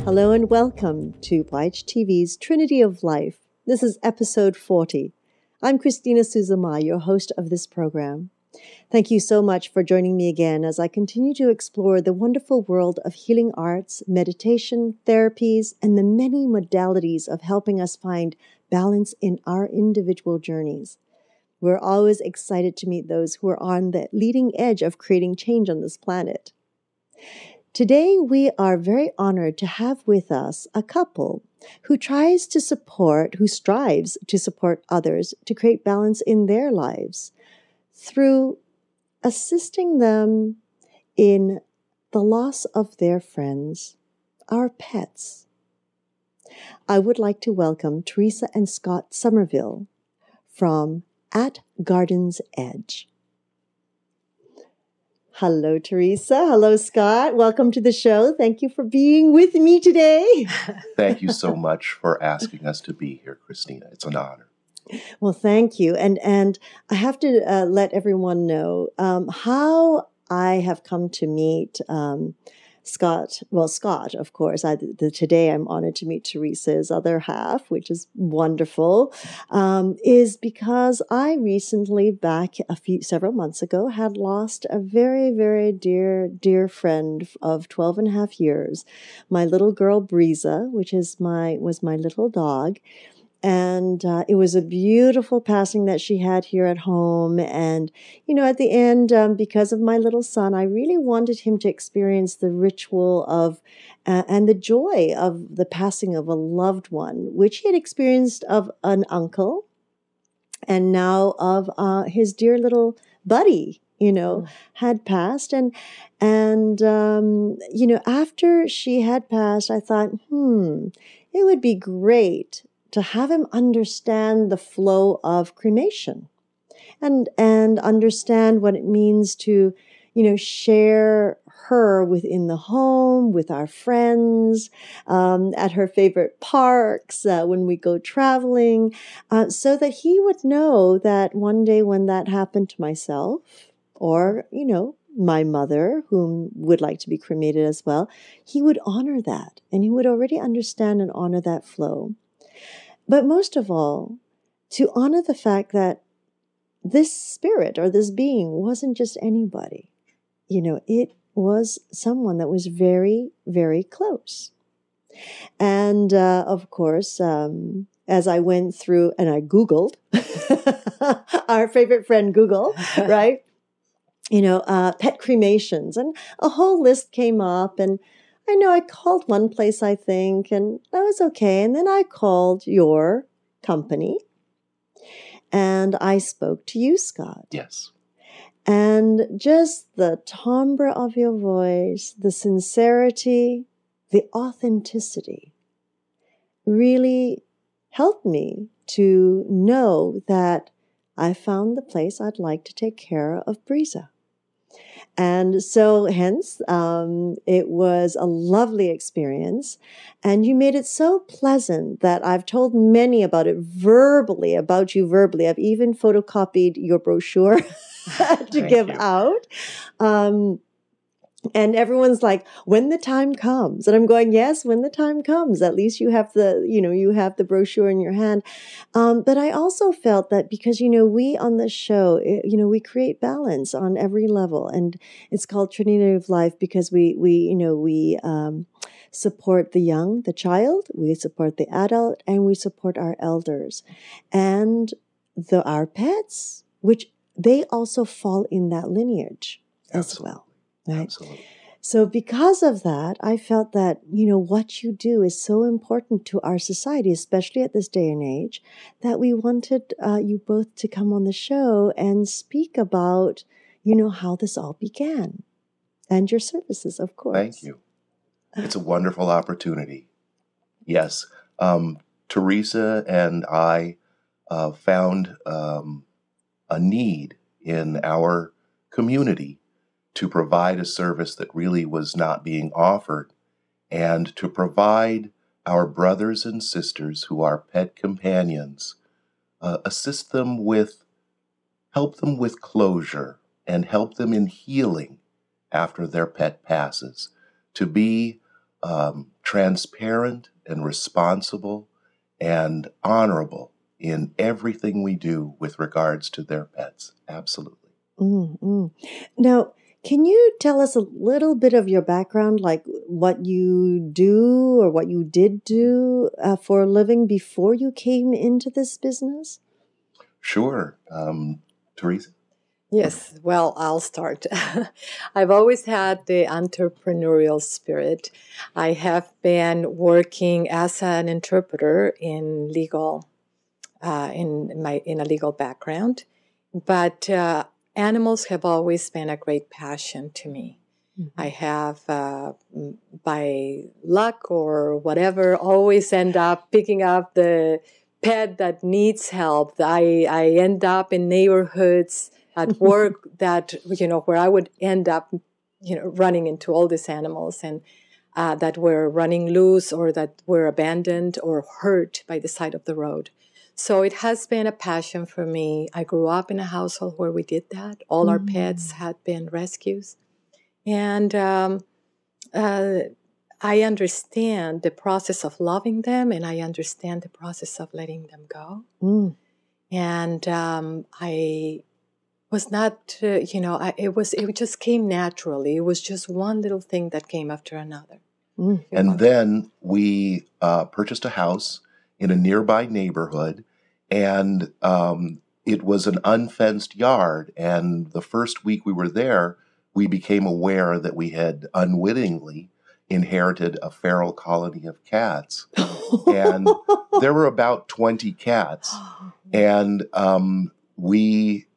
Hello and welcome to YHTV's Trinity of Life. This is episode 40. I'm Christina Suzuma, your host of this program. Thank you so much for joining me again as I continue to explore the wonderful world of healing arts, meditation, therapies, and the many modalities of helping us find balance in our individual journeys. We're always excited to meet those who are on the leading edge of creating change on this planet. Today, we are very honored to have with us a couple who strives to support others to create balance in their lives through assisting them in the loss of their friends, our pets. I would like to welcome Teresa and Scott Somerville from At Garden's Edge. Hello, Teresa. Hello, Scott. Welcome to the show. Thank you for being with me today. Thank you so much for asking us to be here, Christina. It's an honor. Well, thank you. And I have to let everyone know how I have come to meet Scott. Well, Scott, of course. Today I'm honored to meet Teresa's other half, which is wonderful, is because I recently, several months ago, had lost a very, very dear friend of 12 and a half years, my little girl, Breeza, which was my little dog. And it was a beautiful passing that she had here at home. And, at the end, because of my little son, I really wanted him to experience the ritual of and the joy of the passing of a loved one, which he had experienced of an uncle and now of his dear little buddy, had passed. And after she had passed, I thought, it would be great to have him understand the flow of cremation and understand what it means to, share her within the home, with our friends, at her favorite parks, when we go traveling, so that he would know that one day when that happened to myself or, my mother, whom would like to be cremated as well, he would honor that and he would already understand and honor that flow. But most of all, to honor the fact that this spirit or this being wasn't just anybody. It was someone that was very, very close. And of course, as I went through and I Googled, our favorite friend Google, right? Pet cremations, and a whole list came up, and I know I called one place, I think, and that was okay. And then I called your company and I spoke to you, Scott. Yes. And just the timbre of your voice, the sincerity, the authenticity really helped me to know that I found the place I'd like to take care of Breeza. And so hence, it was a lovely experience. And you made it so pleasant that I've told many about you verbally. I've even photocopied your brochure to give out. And everyone's like, when the time comes. And I'm going, yes, when the time comes. At least you have the brochure in your hand. But I also felt that because, we on the show, we create balance on every level. And it's called Trinity of Life because we support the young, the child, we support the adult, and we support our elders. And our pets, which they also fall in that lineage as well. Right? Absolutely. So because of that, I felt that, what you do is so important to our society, especially at this day and age, that we wanted you both to come on the show and speak about, how this all began and your services, of course. Thank you. It's a wonderful opportunity. Yes. Teresa and I found a need in our community to provide a service that really was not being offered, and to provide our brothers and sisters who are pet companions, help them with closure and help them in healing after their pet passes, to be transparent and responsible and honorable in everything we do with regards to their pets. Absolutely. Mm-hmm. Now, can you tell us a little bit of your background, like what you do or what you did do for a living before you came into this business? Sure. Teresa? Yes, well, I'll start. I've always had the entrepreneurial spirit. I have been working as an interpreter in legal, in a legal background, but animals have always been a great passion to me. Mm-hmm. I have, by luck or whatever, always end up picking up the pet that needs help. I end up in neighborhoods at work that, where I would end up, running into all these animals and that were running loose or that were abandoned or hurt by the side of the road. So it has been a passion for me. I grew up in a household where we did that. All our pets had been rescues. And I understand the process of loving them, and I understand the process of letting them go. Mm. And I was not, it just came naturally. It was just one little thing that came after another. Mm. And then we purchased a house in a nearby neighborhood, and it was an unfenced yard. And the first week we were there, we became aware that we had unwittingly inherited a feral colony of cats. And there were about 20 cats. And we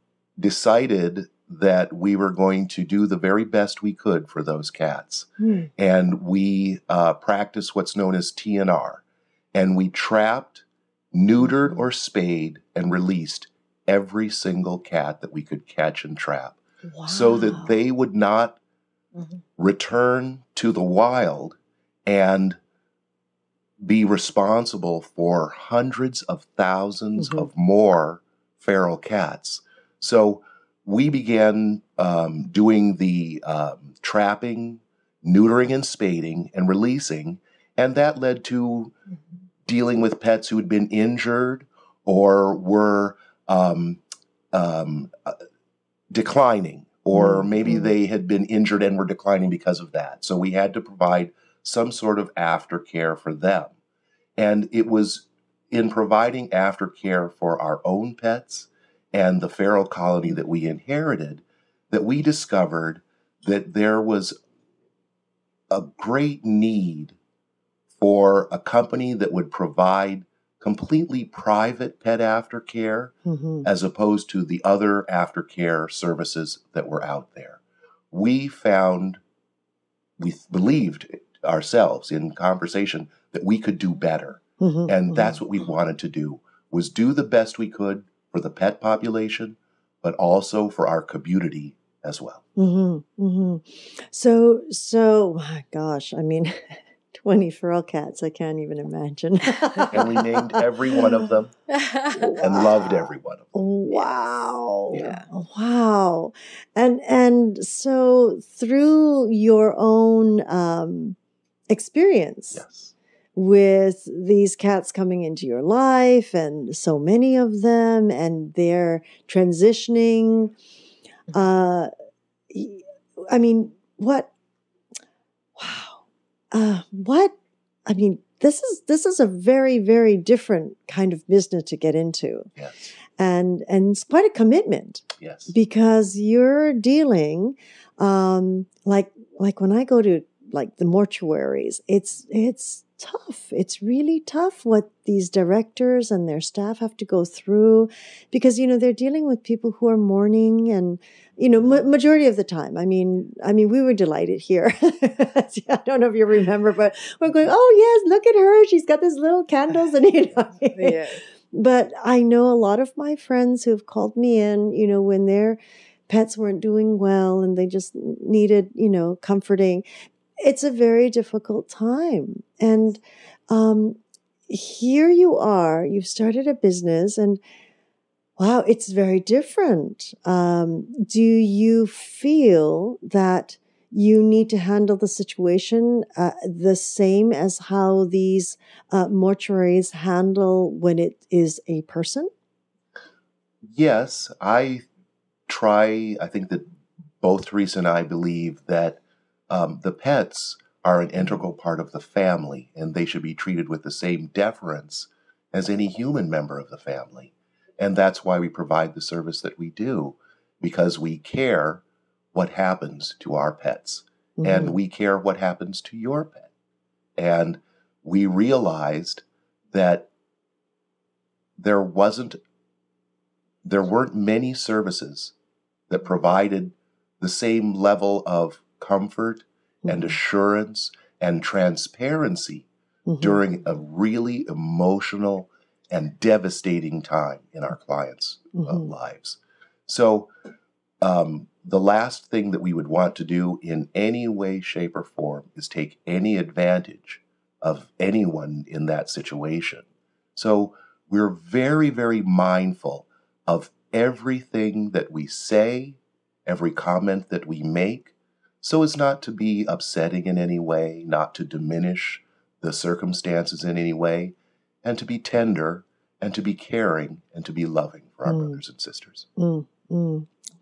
decided that we were going to do the very best we could for those cats. Mm. And we practiced what's known as TNR. And we trapped, neutered, or spayed and released every single cat that we could catch and trap. Wow. So that they would not return to the wild and be responsible for hundreds of thousands of more feral cats. So we began doing the trapping, neutering, and spading and releasing, and that led to dealing with pets who had been injured or were declining, or maybe they had been injured and were declining because of that. So we had to provide some sort of aftercare for them. And it was in providing aftercare for our own pets and the feral colony that we inherited that we discovered that there was a great need for a company that would provide completely private pet aftercare as opposed to the other aftercare services that were out there. We believed ourselves in conversation that we could do better. And that's what we wanted to do, was do the best we could for the pet population, but also for our community as well. So, my gosh, I mean, 20 feral cats, I can't even imagine. And we named every one of them and loved every one of them. Wow. Yeah. Wow. And so through your own experience with these cats coming into your life and so many of them and they're transitioning, I mean, this is a very, very different kind of business to get into. Yes. And it's quite a commitment. Yes. Because you're dealing, like when I go to like the mortuaries, it's tough. It's really tough what these directors and their staff have to go through because, they're dealing with people who are mourning and, majority of the time. I mean, we were delighted here. I don't know if you remember, but we're going, oh yes, look at her. She's got these little candles and, Yeah. But I know a lot of my friends who've called me in, when their pets weren't doing well and they just needed, comforting. It's a very difficult time. And here you are, you've started a business and wow, it's very different. Do you feel that you need to handle the situation the same as how these mortuaries handle when it is a person? Yes, I think that both Teresa and I believe that the pets are an integral part of the family, and they should be treated with the same deference as any human member of the family. And that's why we provide the service that we do, because we care what happens to our pets, and we care what happens to your pet. And we realized that there weren't many services that provided the same level of comfort and assurance and transparency during a really emotional and devastating time in our clients' lives. So the last thing that we would want to do in any way, shape, or form is take any advantage of anyone in that situation. So we're very, very mindful of everything that we say, every comment that we make, so as not to be upsetting in any way, not to diminish the circumstances in any way, and to be tender, and to be caring, and to be loving for our brothers and sisters.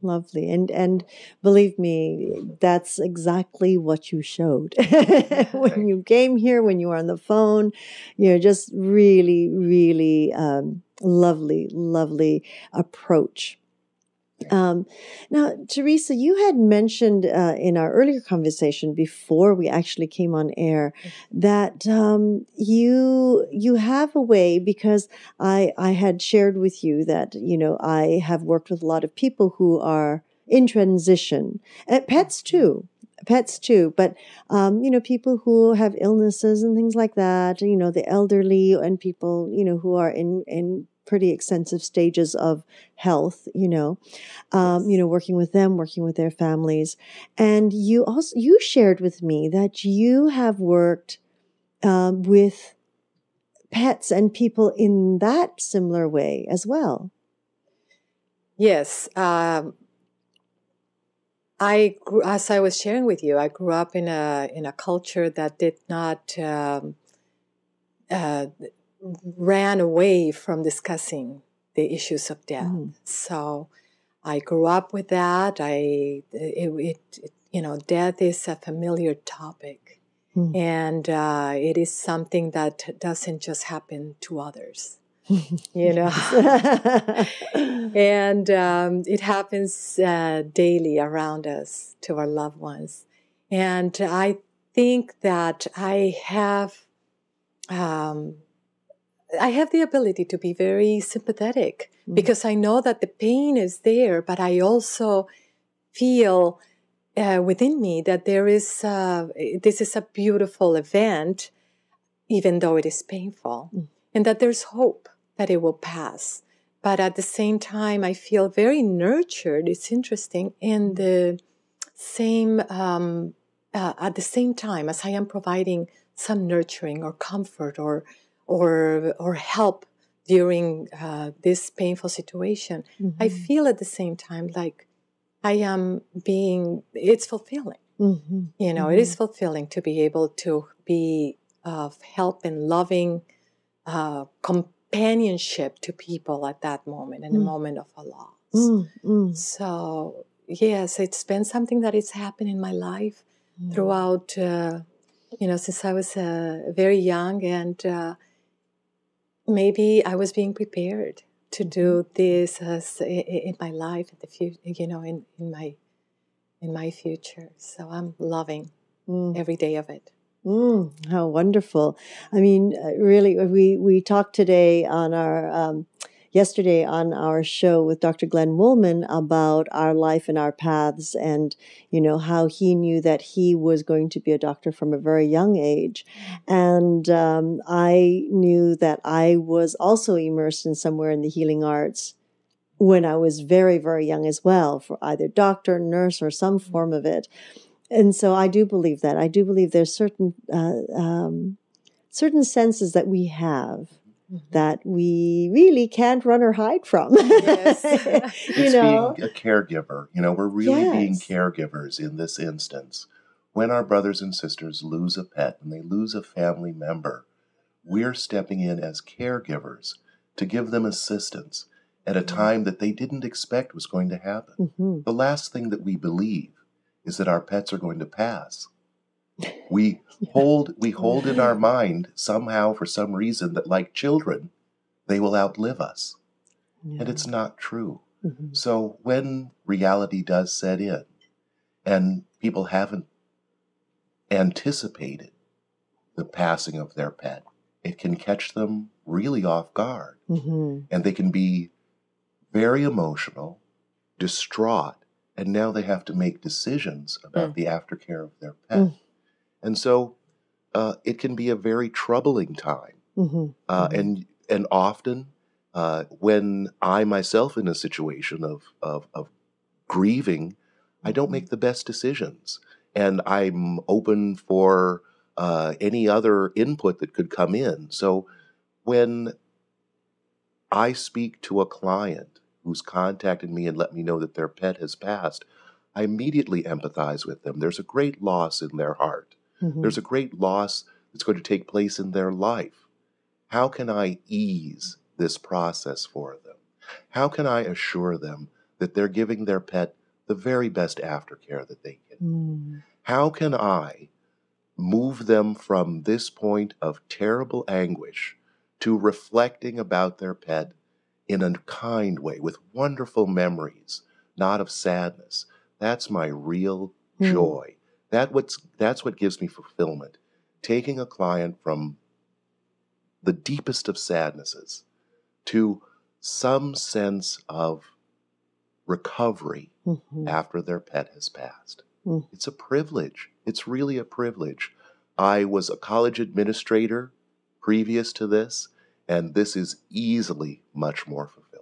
Lovely. And believe me, that's exactly what you showed. When you came here, when you were on the phone, you're just really, really lovely approach. Now, Teresa, you had mentioned in our earlier conversation before we actually came on air that you have a way, because I had shared with you that, I have worked with a lot of people who are in transition, pets too, but, people who have illnesses and things like that, the elderly and people, who are in pretty extensive stages of health, working with them, working with their families. And you shared with me that you have worked with pets and people in that similar way as well. Yes. As I was sharing with you, I grew up in a culture that did not ran away from discussing the issues of death. So I grew up with that. Death is a familiar topic, and it is something that doesn't just happen to others. And it happens daily around us, to our loved ones. And I think that I have the ability to be very sympathetic because I know that the pain is there, but I also feel within me that this is a beautiful event, even though it is painful, and that there's hope that it will pass. But at the same time, I feel very nurtured. It's interesting in the same at the same time as I am providing some nurturing or comfort or help during this painful situation, I feel at the same time like I am it's fulfilling. It is fulfilling to be able to be of help and loving companionship to people at that moment, in a moment of a loss. So, yes, it's been something that has happened in my life throughout, since I was very young, and maybe I was being prepared to do this in my life, in the future, in my future. So I'm loving every day of it. How wonderful! I mean, really, we talked today on our yesterday on our show with Dr. Glenn Woolman about our life and our paths, and how he knew that he was going to be a doctor from a very young age, and I knew that I was also immersed in somewhere in the healing arts when I was very, very young as well, for either doctor, nurse, or some form of it. And so I do believe that. I do believe there's certain senses that we have that we really can't run or hide from. Yes. It's being a caregiver. We're really being caregivers in this instance. When our brothers and sisters lose a pet, when they lose a family member, we're stepping in as caregivers to give them assistance at a time that they didn't expect was going to happen. Mm-hmm. The last thing that we believe is that our pets are going to pass. We hold in our mind somehow, for some reason, that like children, they will outlive us. Yeah. And it's not true. Mm-hmm. So when reality does set in and people haven't anticipated the passing of their pet, it can catch them really off guard. Mm-hmm. And they can be very emotional, distraught, and now they have to make decisions about the aftercare of their pet. And so it can be a very troubling time. And often when I myself in a situation of grieving, I don't make the best decisions. And I'm open for any other input that could come in. So when I speak to a client who's contacted me and let me know that their pet has passed, I immediately empathize with them. There's a great loss in their heart. There's a great loss that's going to take place in their life. How can I ease this process for them? How can I assure them that they're giving their pet the very best aftercare that they can? How can I move them from this point of terrible anguish to reflecting about their pet in a kind way, with wonderful memories, not of sadness? That's my real joy. That's what gives me fulfillment. Taking a client from the deepest of sadnesses to some sense of recovery after their pet has passed. It's a privilege. It's really a privilege. I was a college administrator previous to this, and this is easily much more fulfilling.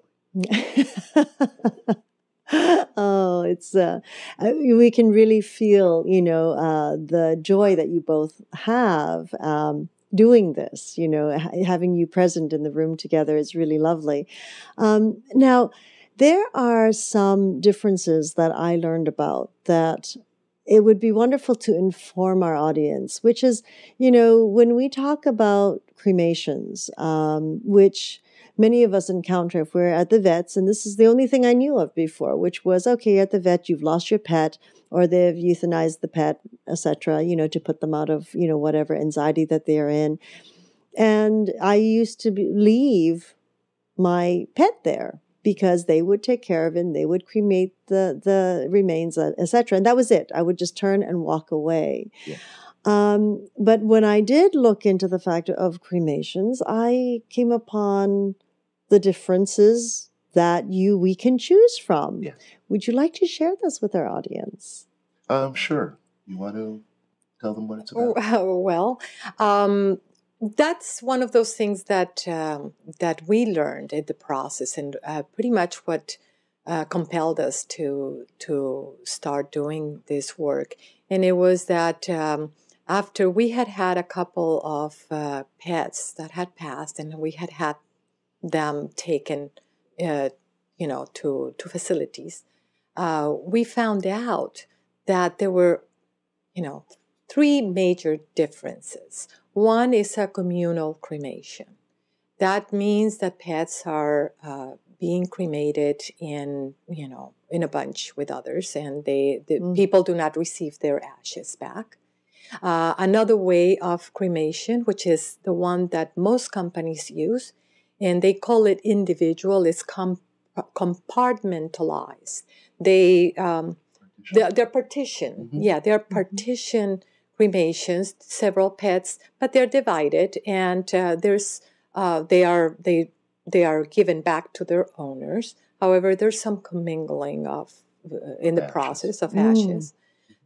Oh, it's we can really feel, the joy that you both have doing this. Having you present in the room together is really lovely. Now, there are some differences that I learned about that it would be wonderful to inform our audience, which is, when we talk about cremations, which many of us encounter if we're at the vets, and this is the only thing I knew of before, which was, okay, at the vet, you've lost your pet, or they've euthanized the pet, etc., to put them out of, whatever anxiety that they're in. And I used to leave my pet there because they would take care of him, they would cremate the remains, etc. And that was it. I would just turn and walk away. Yeah. But when I did look into the fact of cremations, I came upon the differences that we can choose from. Yeah. Would you like to share this with our audience? Sure. You want to tell them what it's about? Well, that's one of those things that that we learned in the process, and pretty much what compelled us to start doing this work. And it was that after we had had a couple of pets that had passed, and we had them taken, to facilities, we found out that there were, three major differences. One is a communal cremation. That means that pets are being cremated in a bunch with others, and people do not receive their ashes back. Another way of cremation, which is the one that most companies use, and they call it individual, is compartmentalized. They're partitioned. Yeah, they're partitioned cremations, several pets, but they're divided, and they are given back to their owners. However, there's some commingling in the process of ashes.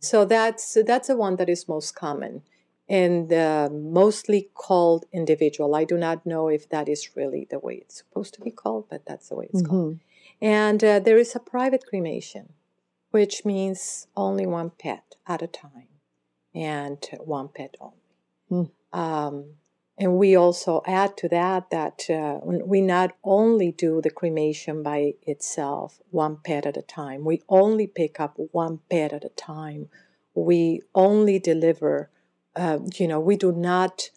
So that's the one that is most common and mostly called individual. I do not know if that is really the way it's supposed to be called, but that's the way it's called. And there is a private cremation, which means only one pet at a time and one pet only. And we also add to that we not only do the cremation by itself, one pet at a time. We only pick up one pet at a time we only deliver, we do not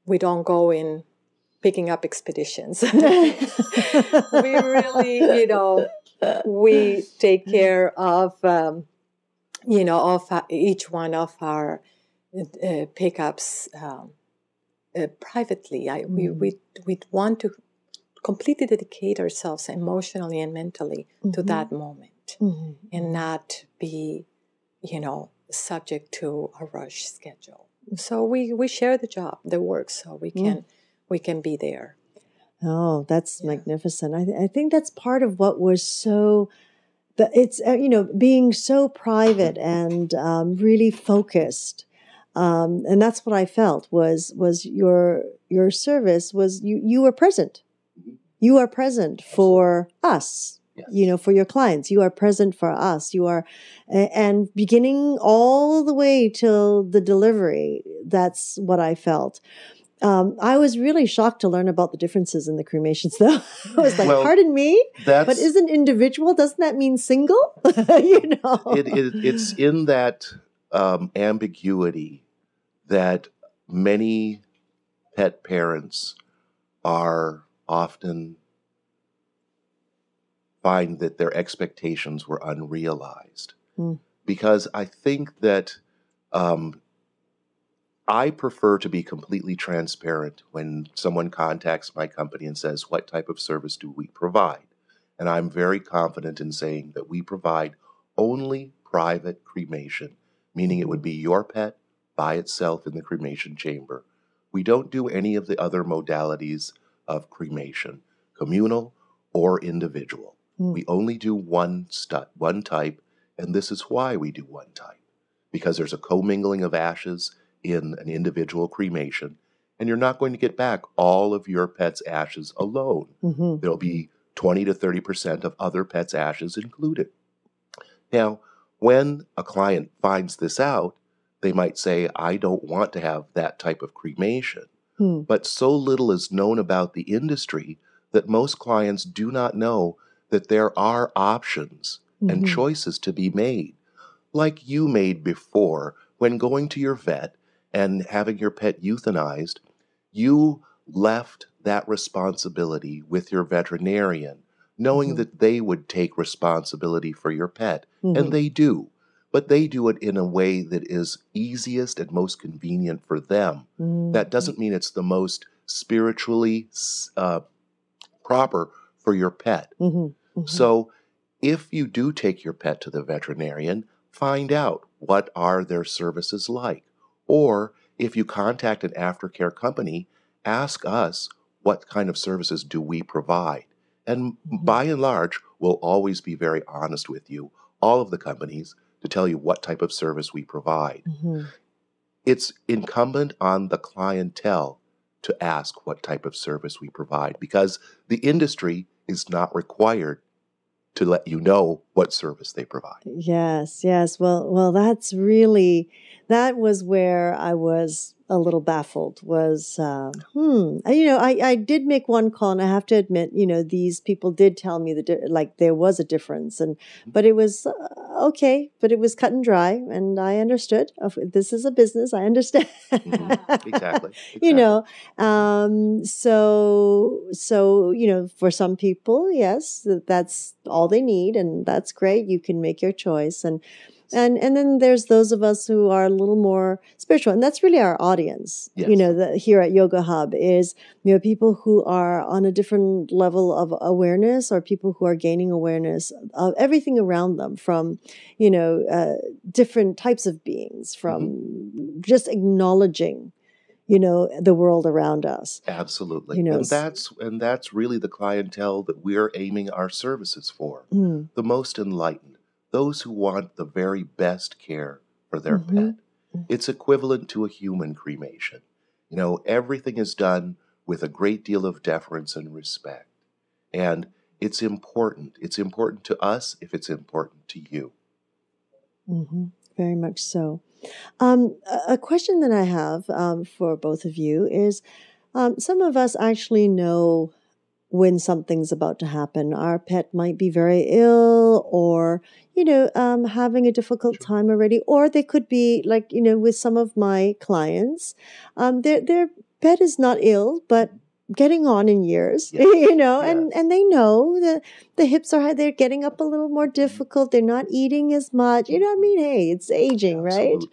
we don't go in picking up expeditions. We really, we take care of, each one of our pickups privately. We want to completely dedicate ourselves emotionally and mentally to that moment, and not be, subject to a rush schedule. So we share the work, so we can be there. Oh, that's magnificent. I think that's part of what was so, it's, being so private and really focused. And that's what I felt was your service was you were present. You are present for us, Yes. for your clients. You are present for us. You are, and beginning all the way till the delivery, that's what I felt. I was really shocked to learn about the differences in the cremations, though. I was like, pardon me, but isn't individual, doesn't that mean single? It's in that ambiguity that many pet parents are often find that their expectations were unrealized. Because I think that I prefer to be completely transparent when someone contacts my company and says, what type of service do we provide? And I'm very confident in saying that we provide only private cremation, meaning it would be your pet by itself in the cremation chamber. We don't do any of the other modalities of cremation, communal or individual. We only do one type, and this is why we do one type, because there's a commingling of ashes in an individual cremation, and you're not going to get back all of your pet's ashes alone. There'll be 20 to 30% of other pets' ashes included. Now, when a client finds this out, they might say, I don't want to have that type of cremation. But so little is known about the industry that most clients do not know that there are options and choices to be made, like you made before when going to your vet and having your pet euthanized. You left that responsibility with your veterinarian, knowing that they would take responsibility for your pet, and they do. But they do it in a way that is easiest and most convenient for them. That doesn't mean it's the most spiritually proper for your pet. So if you do take your pet to the veterinarian, find out what are their services like. Or if you contact an aftercare company, ask us what kind of services do we provide. And by and large, we'll always be very honest with you, all of the companies, to tell you what type of service we provide. It's incumbent on the clientele to ask what type of service we provide, because the industry is not required to let you know what service they provide. Yes. Well, that was where I was a little baffled. Was I did make one call, and I have to admit, these people did tell me that there was a difference, but it was okay, but it was cut and dry, and I understood. This is a business, I understand. Exactly. So for some people, yes, that's all they need, and that's great. You can make your choice, and then there's those of us who are a little more spiritual, and that's really our audience. Yes. Here at Yoga Hub is people who are on a different level of awareness, or people who are gaining awareness of everything around them, from different types of beings, from just acknowledging the world around us. Absolutely. And that's really the clientele that we're aiming our services for. The most enlightened, those who want the very best care for their pet. It's equivalent to a human cremation. Everything is done with a great deal of deference and respect. And it's important. It's important to us if it's important to you. Very much so. A question that I have for both of you is, some of us actually know when something's about to happen. Our pet might be very ill or, having a difficult time already, or they could be like, with some of my clients, their pet is not ill, but getting on in years, and they know that the hips are high, they're getting up a little more difficult, they're not eating as much, hey, it's aging, right?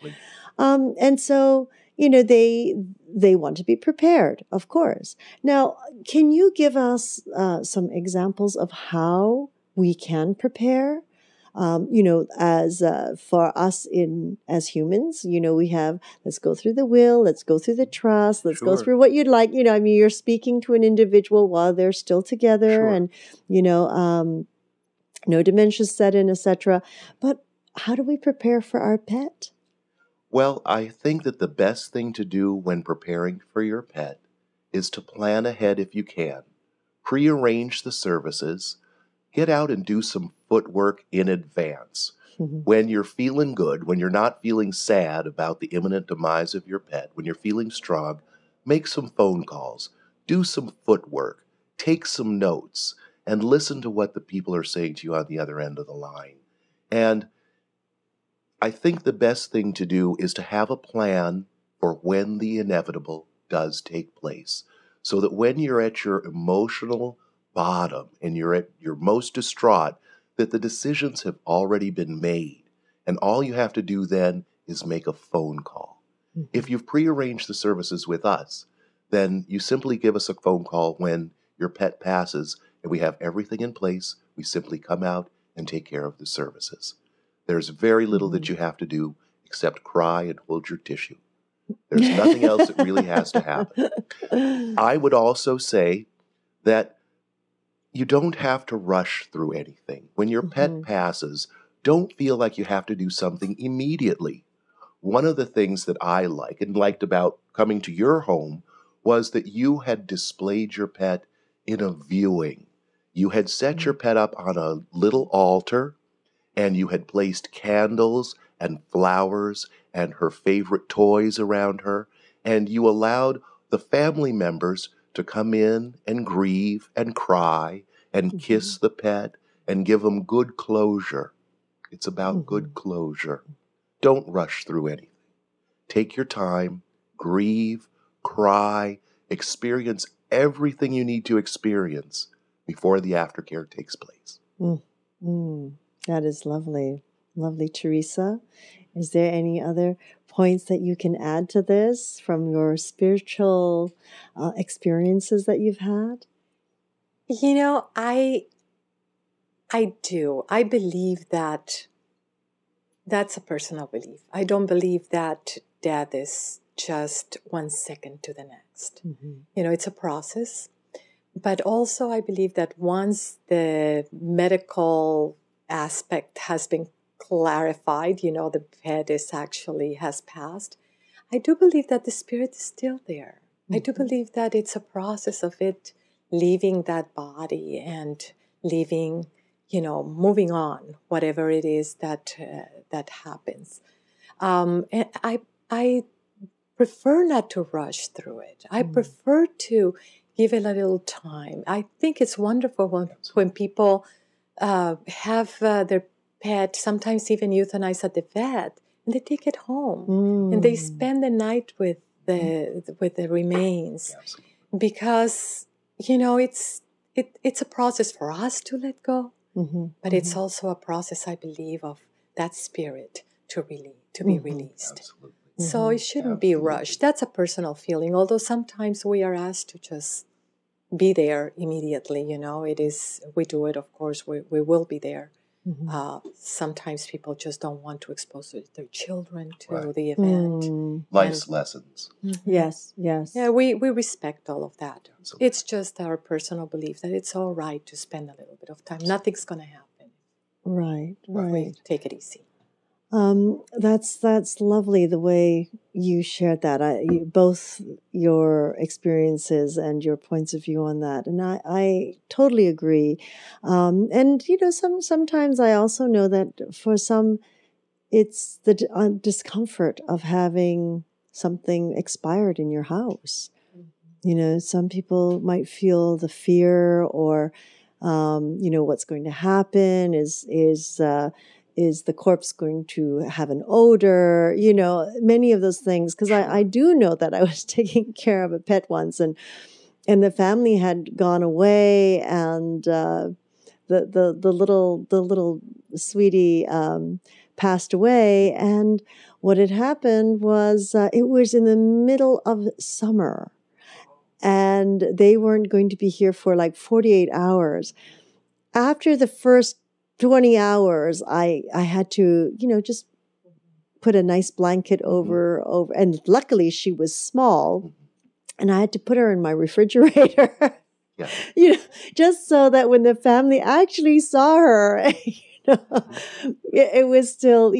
And so, they want to be prepared, of course. Now, can you give us some examples of how we can prepare? As for us as humans, we have, let's go through the will, let's go through the trust, let's go through what you'd like. You're speaking to an individual while they're still together, and no dementia set in, etc. But how do we prepare for our pet? Well, I think that the best thing to do when preparing for your pet is to plan ahead if you can. Prearrange the services. Get out and do some footwork in advance. When you're feeling good, when you're not feeling sad about the imminent demise of your pet, when you're feeling strong, make some phone calls, do some footwork, take some notes, and listen to what the people are saying to you on the other end of the line. And I think the best thing to do is to have a plan for when the inevitable does take place, so that when you're at your emotional bottom and you're at your most distraught, that the decisions have already been made, and all you have to do then is make a phone call. If you've prearranged the services with us, then you simply give us a phone call when your pet passes, and we have everything in place. We simply come out and take care of the services. There's very little that you have to do except cry and hold your tissue. There's nothing else that really has to happen. I would also say that you don't have to rush through anything. When your pet passes, don't feel like you have to do something immediately. One of the things that I liked about coming to your home was that you had displayed your pet in a viewing. You had set your pet up on a little altar, and you had placed candles and flowers and her favorite toys around her, and you allowed the family members to come in and grieve and cry and kiss the pet and give them good closure. It's about good closure. Don't rush through anything. Take your time, grieve, cry, experience everything you need to experience before the aftercare takes place. That is lovely. Lovely, Teresa. Is there any other points that you can add to this from your spiritual experiences that you've had? I do. I believe that that's a personal belief. I don't believe that death is just 1 second to the next. It's a process. But also I believe that once the medical aspect has been clarified, the pet has passed, I do believe that the spirit is still there. I do believe that it's a process of it leaving that body and leaving, moving on, whatever it is that happens. And I prefer not to rush through it. I prefer to give it a little time. I think it's wonderful when people have their pet, sometimes even euthanize at the vet, and they take it home and they spend the night with the remains. Because it's a process for us to let go, but it's also a process, I believe, of that spirit to be released. Absolutely. So it shouldn't be rushed. That's a personal feeling, although sometimes we are asked to just be there immediately. We do it, of course, we will be there. Sometimes people just don't want to expose their children to the event. Life's lessons. Yes. Yeah, we respect all of that. Absolutely. It's just our personal belief that it's all right to spend a little bit of time. Nothing's going to happen. Right. We take it easy. That's lovely the way you shared that. Both your experiences and your points of view on that, and I totally agree. And sometimes I also know that for some, it's the discomfort of having something expired in your house. Some people might feel the fear, or what's going to happen is the corpse going to have an odor, many of those things. Because I do know that I was taking care of a pet once, and the family had gone away, and the little sweetie passed away. And what had happened was it was in the middle of summer, and they weren't going to be here for like 48 hours. After the first 20 hours, I had to, just put a nice blanket over, and luckily she was small, and I had to put her in my refrigerator, Yeah. just so that when the family actually saw her, it was still,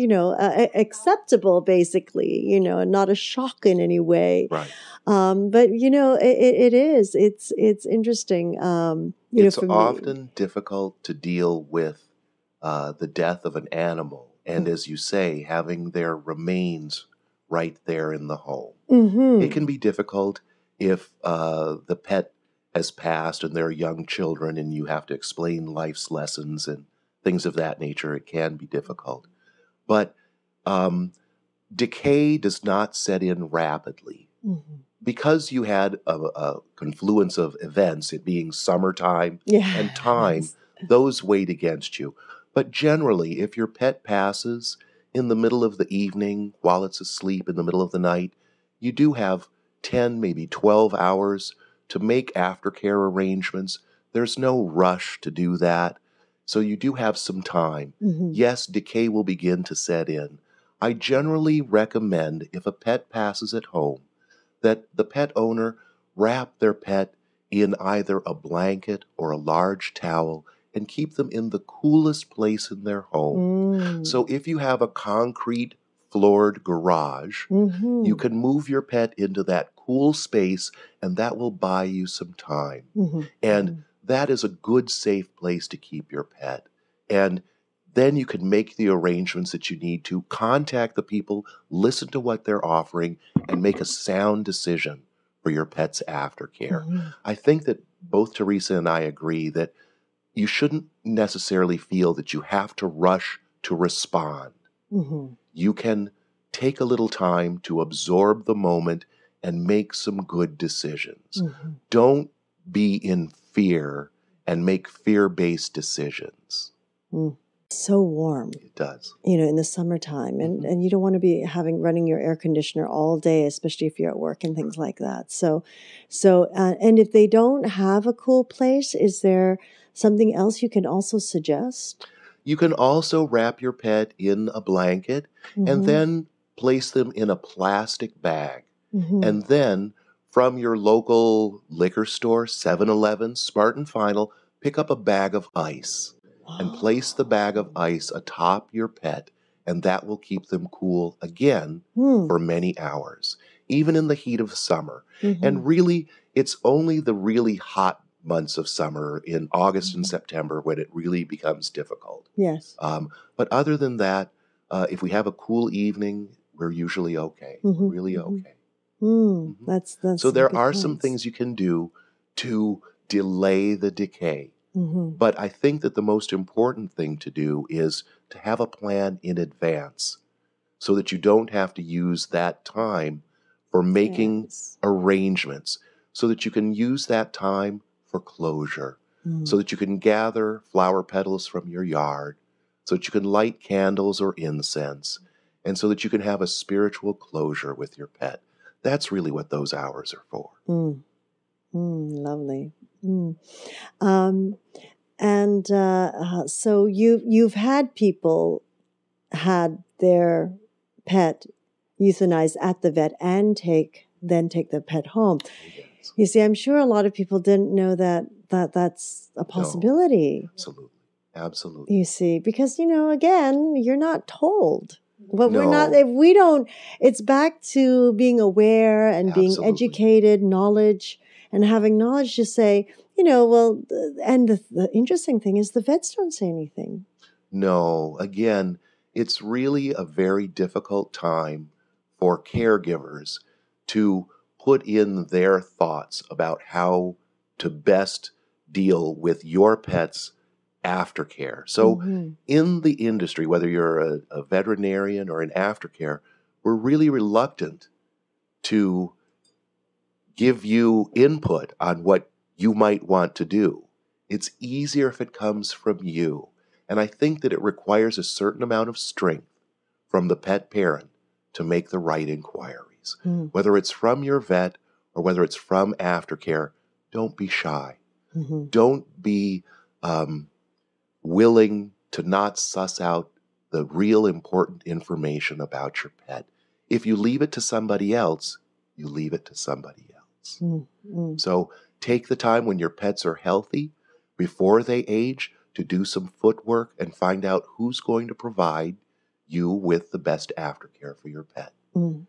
acceptable, basically, and not a shock in any way. Right. But it's interesting. It's For often me. difficult to deal with the death of an animal, and as you say, having their remains right there in the home. Mm-hmm. It can be difficult if the pet has passed and there are young children and you have to explain life's lessons and things of that nature. It can be difficult. But decay does not set in rapidly. Mm-hmm. Because you had a confluence of events, it being summertime and time, those weighed against you. But generally, if your pet passes in the middle of the evening, while it's asleep in the middle of the night, you do have 10, maybe 12 hours to make aftercare arrangements. There's no rush to do that. So you do have some time. Mm-hmm. Yes, decay will begin to set in. I generally recommend, if a pet passes at home, that the pet owner wrap their pet in either a blanket or a large towel and keep them in the coolest place in their home. So if you have a concrete floored garage, you can move your pet into that cool space, and that will buy you some time. And that is a good, safe place to keep your pet. And then you can make the arrangements that you need to, contact the people, listen to what they're offering, and make a sound decision for your pet's aftercare. I think that both Teresa and I agree that you shouldn't necessarily feel that you have to rush to respond. You can take a little time to absorb the moment and make some good decisions. Don't be in fear and make fear-based decisions. So warm. It does. In the summertime. And you don't want to be running your air conditioner all day, especially if you're at work and things like that. So and if they don't have a cool place, is there something else you can also suggest? You can also wrap your pet in a blanket and then place them in a plastic bag. And then from your local liquor store, 7-Eleven, Smart and Final, pick up a bag of ice. And place the bag of ice atop your pet, and that will keep them cool again for many hours, even in the heat of summer. And really, it's only the really hot months of summer in August and September when it really becomes difficult. Yes. But other than that, if we have a cool evening, we're usually okay, really okay. That's so there are points. some things you can do to delay the decay. But I think that the most important thing to do is to have a plan in advance so that you don't have to use that time for making arrangements, so that you can use that time for closure, so that you can gather flower petals from your yard, so that you can light candles or incense, and so that you can have a spiritual closure with your pet. That's really what those hours are for. Lovely. So you've had people had their pet euthanized at the vet and then take the pet home. Yes. You see, I'm sure a lot of people didn't know that's a possibility. No, absolutely. You see, because again, you're not told. But we're not, if we don't, it's back to being aware and being educated, knowledge, and having knowledge to say, and the interesting thing is the vets don't say anything. No, again, it's really a very difficult time for caregivers to put in their thoughts about how to best deal with your pet's aftercare. So in the industry, whether you're a veterinarian or an aftercare, we're really reluctant to give you input on what you might want to do. It's easier if it comes from you. And I think that it requires a certain amount of strength from the pet parent to make the right inquiries. Whether it's from your vet or whether it's from aftercare, don't be shy. Don't be willing to not suss out the real important information about your pet. If you leave it to somebody else, you leave it to somebody else. So take the time when your pets are healthy, before they age, to do some footwork and find out who's going to provide you with the best aftercare for your pet.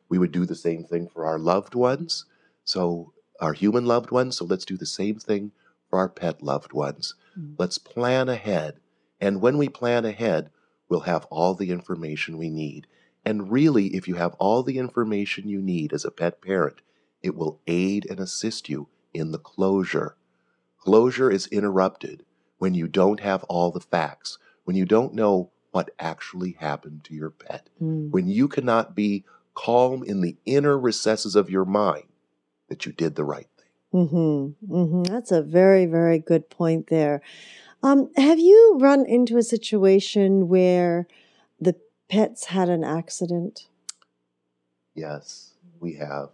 We would do the same thing for our loved ones, so our human loved ones, so let's do the same thing for our pet loved ones. Let's plan ahead, and when we plan ahead, we'll have all the information we need. And really, if you have all the information you need as a pet parent, it will aid and assist you in the closure. Closure is interrupted when you don't have all the facts, when you don't know what actually happened to your pet, when you cannot be calm in the inner recesses of your mind that you did the right thing. That's a very, very good point there. Have you run into a situation where the pets had an accident? Yes, we have.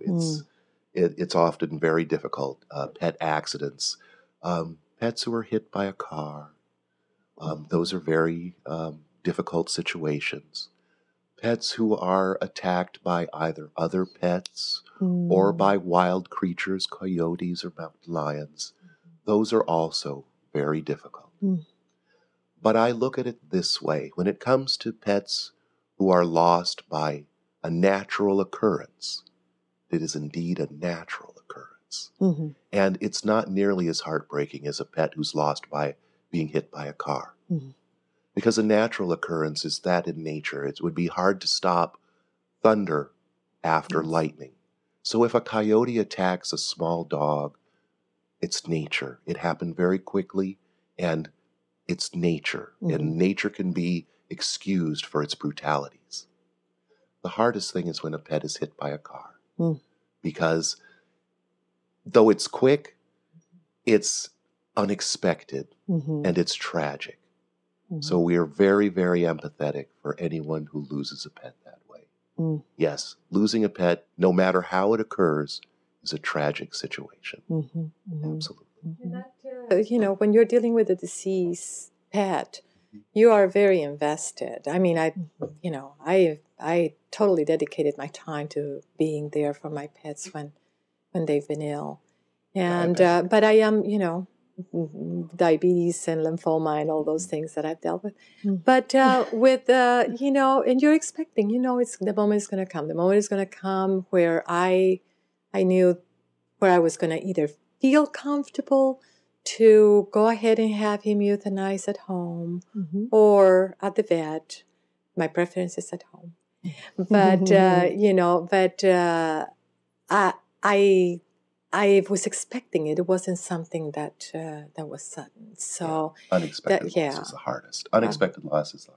It's often very difficult. Pet accidents, pets who are hit by a car. Those are very difficult situations. Pets who are attacked by either other pets or by wild creatures, coyotes or mountain lions. Those are also very difficult. But I look at it this way. When it comes to pets who are lost by a natural occurrence, it is indeed a natural occurrence. And it's not nearly as heartbreaking as a pet who's lost by being hit by a car. Because a natural occurrence is that in nature. It would be hard to stop thunder after lightning. So if a coyote attacks a small dog, it's nature. It happened very quickly, and it's nature. And nature can be excused for its brutalities. The hardest thing is when a pet is hit by a car. Because though it's quick, it's unexpected, and it's tragic. So we are very, very empathetic for anyone who loses a pet that way. Yes, losing a pet, no matter how it occurs, is a tragic situation. Absolutely. And when you're dealing with a deceased pet, you are very invested. I mean, I totally dedicated my time to being there for my pets when they've been ill. And but I am, diabetes and lymphoma and all those things that I've dealt with. But with, and you're expecting, it's the moment is going to come. The moment is going to come where I knew where I was going to either feel comfortable to go ahead and have him euthanized at home or at the vet. My preference is at home. But, I was expecting it. It wasn't something that was sudden. So unexpected loss is the hardest. Unexpected loss is the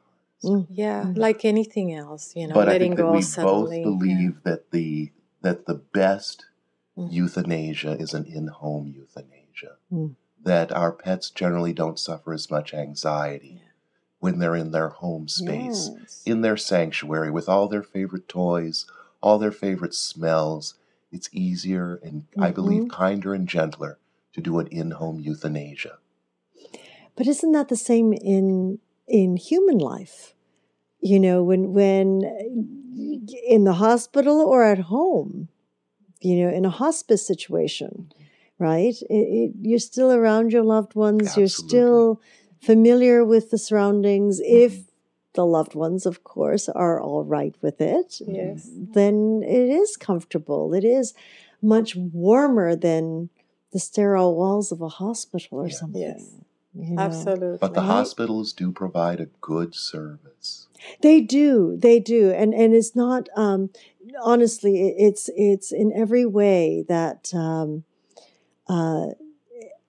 hardest. Like anything else, But letting I think that go we suddenly. both believe that the best euthanasia is an in-home euthanasia. That our pets generally don't suffer as much anxiety when they're in their home space, in their sanctuary, with all their favorite toys, all their favorite smells. It's easier and, I believe, kinder and gentler to do an in-home euthanasia. But isn't that the same in human life? When in the hospital or at home, in a hospice situation, right? You're still around your loved ones. Absolutely. You're still familiar with the surroundings. If the loved ones, of course, are all right with it, then it is comfortable. It is much warmer than the sterile walls of a hospital or something. Yes, absolutely. But the hospitals do provide a good service. They do. And it's not, honestly, it's in every way that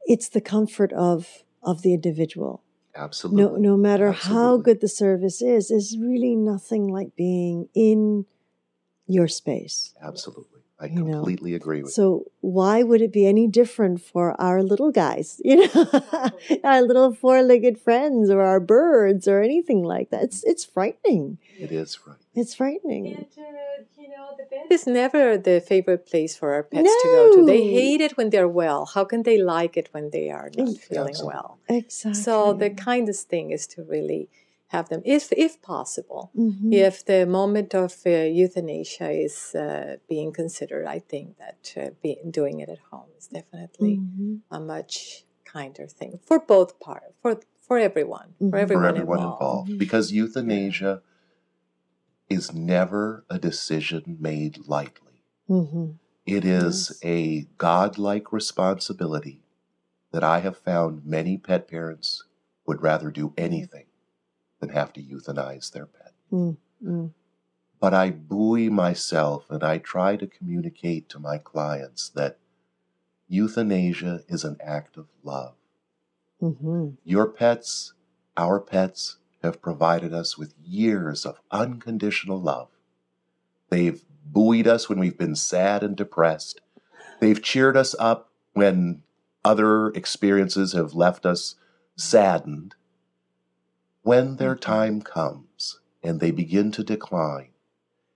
it's the comfort of the individual. Absolutely. No matter how Absolutely. good the service is really nothing like being in your space. Absolutely. I You know. completely agree with you. So why would it be any different for our little guys, our little four-legged friends or our birds or anything like that? It's frightening. It is right. It's frightening. And, the bed is never the favorite place for our pets to go to. They No. hate it when they're well. How can they like it when they are not feeling Absolutely. well? Exactly. So the kindest thing is to really have them, if possible. Mhm. If the moment of euthanasia is being considered, I think that doing it at home is definitely Mhm. a much kinder thing for both parts, for everyone, Mhm. for For everyone everyone involved. involved. Because euthanasia is never a decision made lightly. Mhm. It is Yes. a godlike responsibility that I have found many pet parents would rather do anything than have to euthanize their pet. Mm. Mm. But I buoy myself and I try to communicate to my clients that euthanasia is an act of love. Mhm. Your pets, our pets, have provided us with years of unconditional love. They've buoyed us when we've been sad and depressed. They've cheered us up when other experiences have left us saddened. When their time comes and they begin to decline,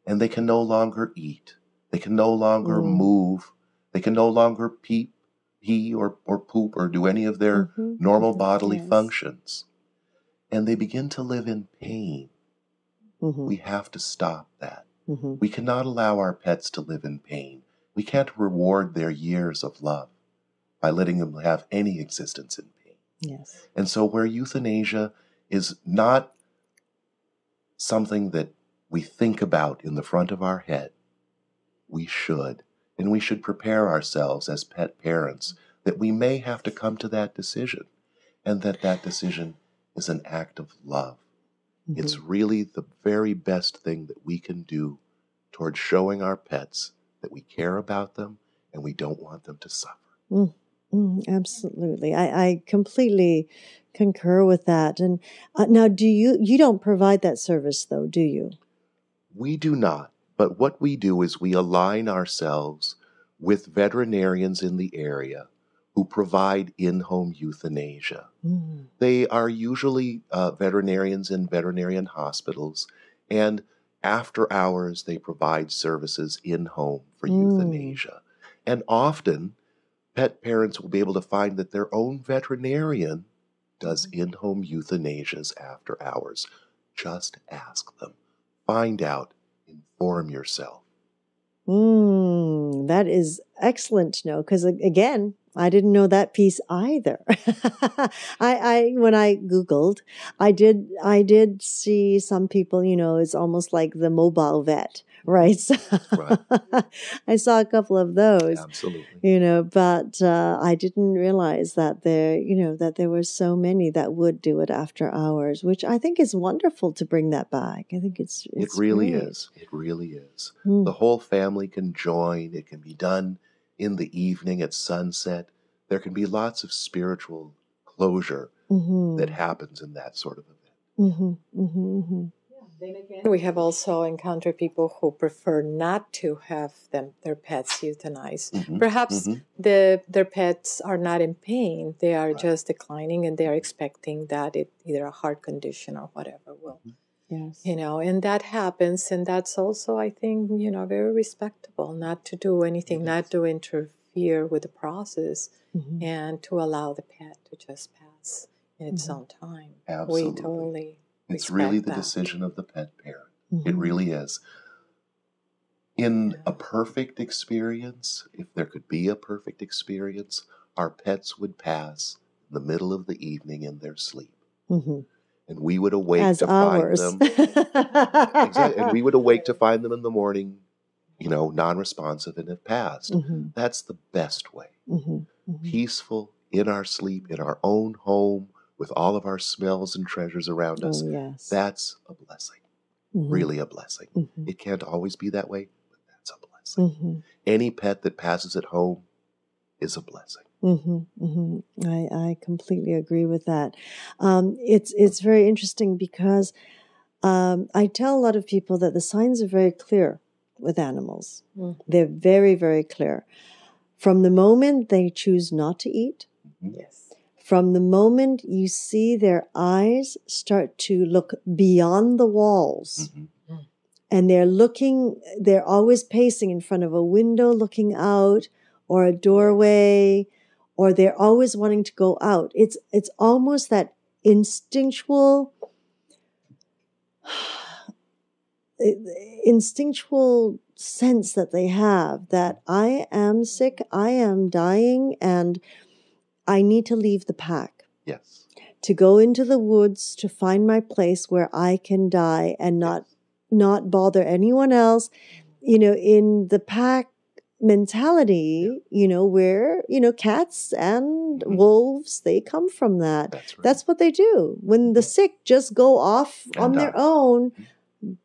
and they can no longer eat, they can no longer move, they can no longer pee or poop or do any of their Mhm. normal Mhm. bodily Yes. functions, and they begin to live in pain, Mhm. we have to stop that. Mhm. We cannot allow our pets to live in pain. We can't reward their years of love by letting them have any existence in pain. Yes. And so where euthanasia is not something that we think about in the front of our head, we should. And we should prepare ourselves as pet parents that we may have to come to that decision, and that decision is an act of love. Mhm. It's really the very best thing that we can do towards showing our pets that we care about them and we don't want them to suffer. Mm. Mm. Absolutely. I completely concur with that. And now, you don't provide that service though, do you? We do not, but what we do is we align ourselves with veterinarians in the area who provide in-home euthanasia. Mm. They are usually veterinarians in veterinarian hospitals, and after hours they provide services in-home for euthanasia. And often pet parents will be able to find that their own veterinarian does in-home euthanasias after hours. Just ask them. Find out. Inform yourself. That is excellent to know because again, I didn't know that piece either. I when I Googled, I did see some people, it's almost like the mobile vet, right? So Right. I saw a couple of those. Absolutely. But I didn't realize that that there were so many that would do it after hours, which I think is wonderful to bring that back. I think it's It really great. is. It really is. Mm. The whole family can join. It can be done in the evening at sunset. There can be lots of spiritual closure Mhm. that happens in that sort of event. Mhm. Mhm. Mhm. Then again, we have also encountered people who prefer not to have their pets euthanized. Mhm. Perhaps Mhm. their pets are not in pain; they are Right. just declining, and they are expecting that either a heart condition or whatever will, Yes. and that happens, and that's also, I think, very respectable. Not to do anything, It not is. to interfere with the process, Mhm. and to allow the pet to just pass in its Mhm. own time. Absolutely. We totally. It's really respect the that. decision of the pet parent. It Mhm. really is. In a perfect experience, if there could be a perfect experience, our pets would pass in the middle of the evening in their sleep. Mhm. And we would awake As to find ours. them. Exactly. And we would awake to find them in the morning, non-responsive and have passed. Mhm. That's the best way. Mhm. Mhm. Peaceful, in our sleep, in our own home, with all of our smells and treasures around us. Oh, yes. That's a blessing. Mhm. Really a blessing. Mhm. It can't always be that way, blessing. Mm-hmm. Any pet that passes at home is a blessing. Mm-hmm. Mm-hmm. I completely agree with that. It's very interesting because I tell a lot of people that the signs are very clear with animals. Mm. They're very, very clear. From the moment they choose not to eat, Yes. from the moment you see their eyes start to look beyond the walls, Mm-hmm. and they're always pacing in front of a window looking out, or a doorway, or they're always wanting to go out. It's almost that instinctual sense that they have that I am sick, I am dying, and I need to leave the pack. Yes. To go into the woods to find my place where I can die and not bother anyone else. In the pack mentality, where, cats and wolves, they come from that. That's right. That's what they do. When the sick just go off on their own,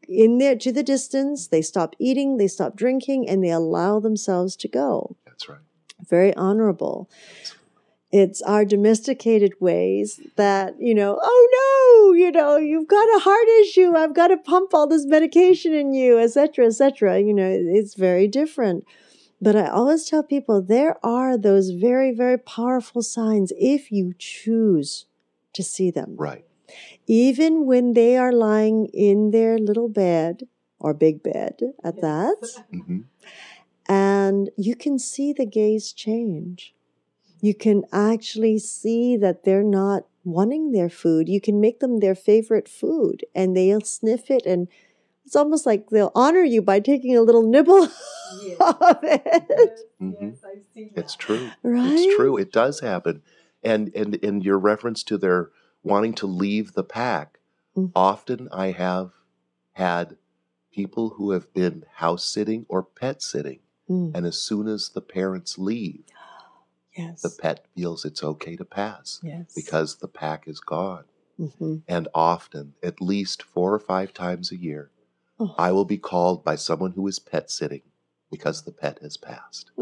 in there to the distance, they stop eating, they stop drinking, and they allow themselves to go. That's right. Very honorable. It's our domesticated ways that, oh no, you've got a heart issue. I've got to pump all this medication in you, et cetera, et cetera. It's very different. But I always tell people there are those very, very powerful signs if you choose to see them. Right. Even when they are lying in their little bed or big bed at that, Mm-hmm. and you can see the gaze change. You can actually see that they're not wanting their food. You can make them their favorite food and they'll sniff it, and it's almost like they'll honor you by taking a little nibble of it. Mm-hmm. Yes, I've seen that. It's true. Right? It's true. It does happen. And your reference to their wanting to leave the pack, often I have had people who have been house sitting or pet sitting, and as soon as the parents leave, yes, the pet feels it's okay to pass because the pack is gone. Mm-hmm. And often, at least 4 or 5 times a year, I will be called by someone who is pet sitting because the pet has passed.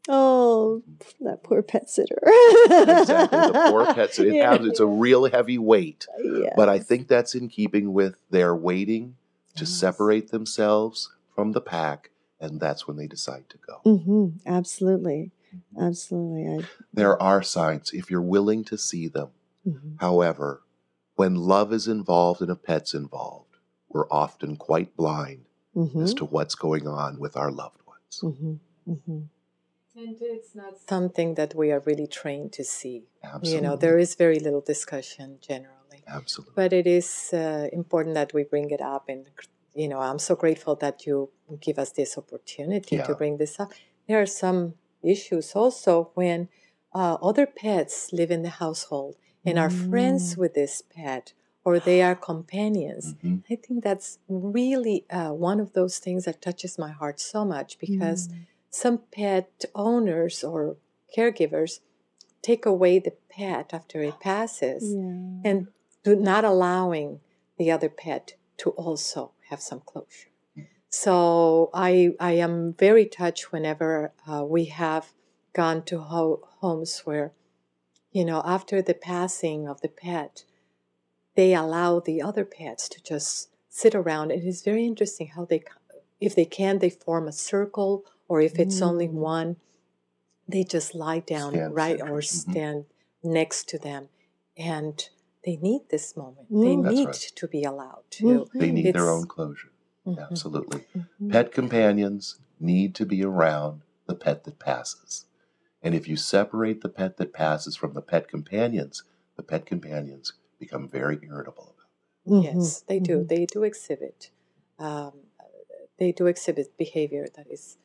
Oh, that poor pet sitter. Exactly, the poor pet sitter. It's a real heavy weight. Yes. But I think that's in keeping with their waiting to separate themselves from the pack, and that's when they decide to go. Mm-hmm. Absolutely. Absolutely. There are signs if you're willing to see them. However, when love is involved and a pet's involved, we're often quite blind as to what's going on with our loved ones. And it's not something that we are really trained to see. Absolutely. There is very little discussion generally. Absolutely. But it is important that we bring it up. And, I'm so grateful that you give us this opportunity to bring this up. There are some issues also when other pets live in the household and are friends with this pet, or they are companions. I think that's really one of those things that touches my heart so much, because some pet owners or caregivers take away the pet after it passes and not allowing the other pet to also have some closure. So I am very touched whenever we have gone to homes where, after the passing of the pet, they allow the other pets to just sit around. It is very interesting how if they can, they form a circle, or if it's only one, they just lie down stand next to them. And they need this moment. They need to be allowed to. They need their own closure. Absolutely. Pet companions need to be around the pet that passes. And if you separate the pet that passes from the pet companions become very irritable about it. Yes, they do. They do exhibit. They do exhibit behavior that is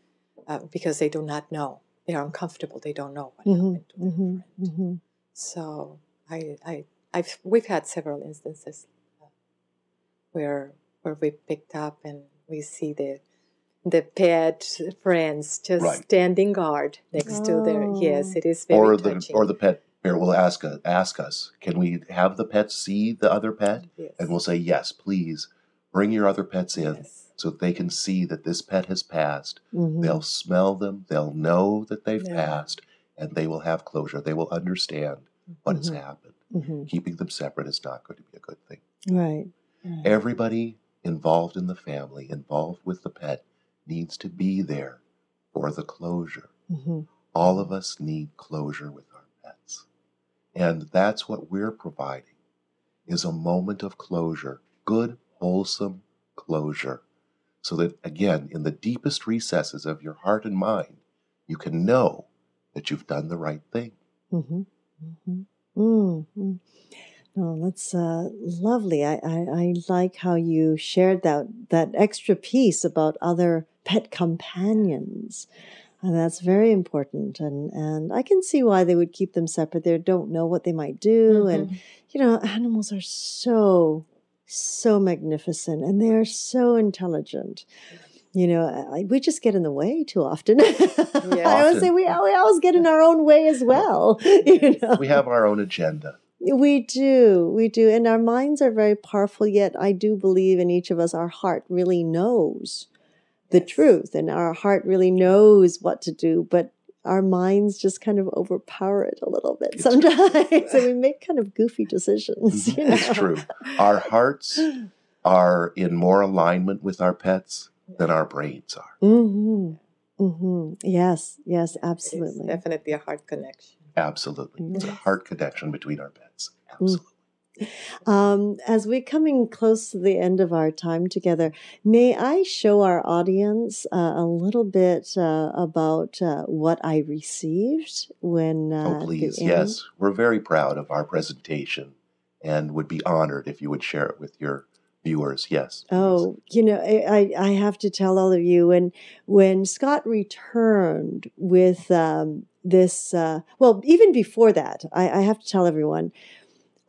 because they do not know. They are uncomfortable. They don't know what happened to their friend. So we've had several instances where we picked up and we see the pet friends just standing guard next to their. Yes, it is very touching. Or the pet parent will ask us, can we have the pet see the other pet? Yes. And we'll say, yes, please. Bring your other pets in Yes. so that they can see that this pet has passed. Mhm. They'll smell them. They'll know that they've Yeah. passed, and they will have closure. They will understand what has Mhm. happened. Mhm. Keeping them separate is not going to be a good thing. Right. Right. Everybody involved in the family, involved with the pet, needs to be there for the closure. Mhm. All of us need closure with our pets. And that's what we're providing, is a moment of closure, good, wholesome closure, so that, again, in the deepest recesses of your heart and mind, you can know that you've done the right thing. Mhm. Mhm. Mm. Oh, that's lovely. I like how you shared that extra piece about other pet companions. And that's very important. And I can see why they would keep them separate. They don't know what they might do. And, animals are so magnificent and they're so intelligent. We just get in the way too often. I always say we always get in our own way as well. We have our own agenda. We do. And our minds are very powerful, yet I do believe in each of us, our heart really knows the truth and our heart really knows what to do, but our minds just kind of overpower it a little bit sometimes. So we make kind of goofy decisions. It's true. Our hearts are in more alignment with our pets than our brains are. Mm-hmm. Mm-hmm. Yes, absolutely. It's definitely a heart connection. Absolutely. It's a Yes. heart connection between our pets. Absolutely. As we're coming close to the end of our time together, may I show our audience a little bit about what I received when Oh, please. the Yes. We're very proud of our presentation and would be honored if you would share it with your viewers. Yes. Please. Oh, I have to tell all of you, when Scott returned with this, even before that, I have to tell everyone,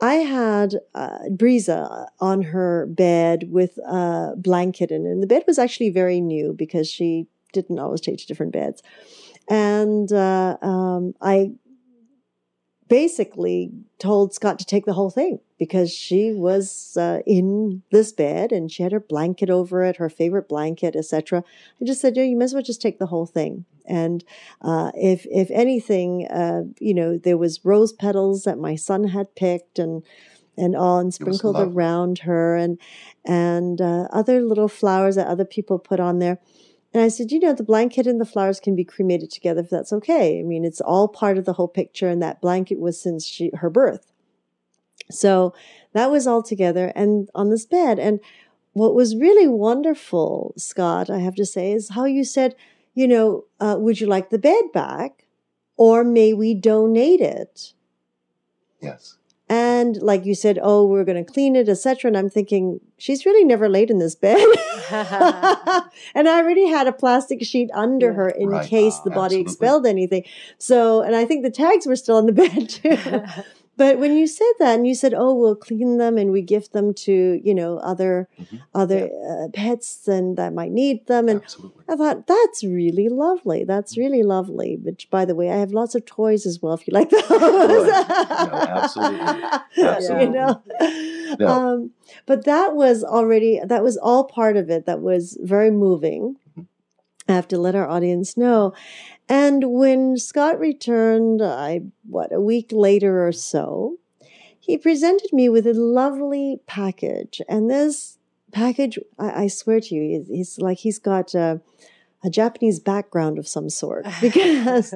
I had Breeza on her bed with a blanket in, and the bed was actually very new because she didn't always take to different beds. And I basically told Scott to take the whole thing because she was in this bed and she had her blanket over it, her favorite blanket, etc. I just said, you might as well just take the whole thing. And if anything, there was rose petals that my son had picked and sprinkled around her and other little flowers that other people put on there. And I said, the blanket and the flowers can be cremated together if that's okay. I mean, it's all part of the whole picture, and that blanket was since her birth. So that was all together and on this bed. And what was really wonderful, Scott, I have to say, is how you said, would you like the bed back, or may we donate it? Yes. And like you said, we're going to clean it, etc. And I'm thinking, she's really never laid in this bed. And I already had a plastic sheet under her in case the body expelled anything. So, and I think the tags were still on the bed too. But when you said that, and you said, we'll clean them and we gift them to, other pets and that might need them. And I thought, that's really lovely. That's really lovely. Which, by the way, I have lots of toys as well, if you like those. Absolutely. But that was all part of it. That was very moving. I have to let our audience know. And when Scott returned, a week later or so, he presented me with a lovely package. And this package, I swear to you, he's got a Japanese background of some sort, because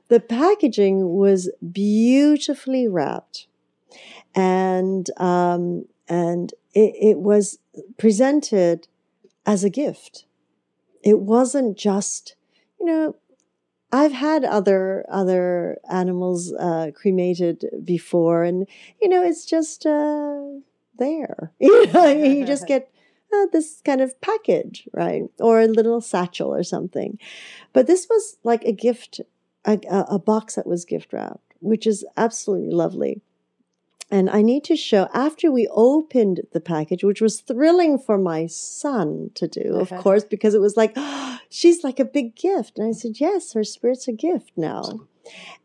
the packaging was beautifully wrapped, and it was presented as a gift. It wasn't just, I've had other animals cremated before, and it's just there. You just get this kind of package, right, or a little satchel or something. But this was like a gift, a box that was gift wrapped, which is absolutely lovely. And I need to show, after we opened the package, which was thrilling for my son to do, of course, because it was like, she's like a big gift. And I said, yes, her spirit's a gift now. Absolutely.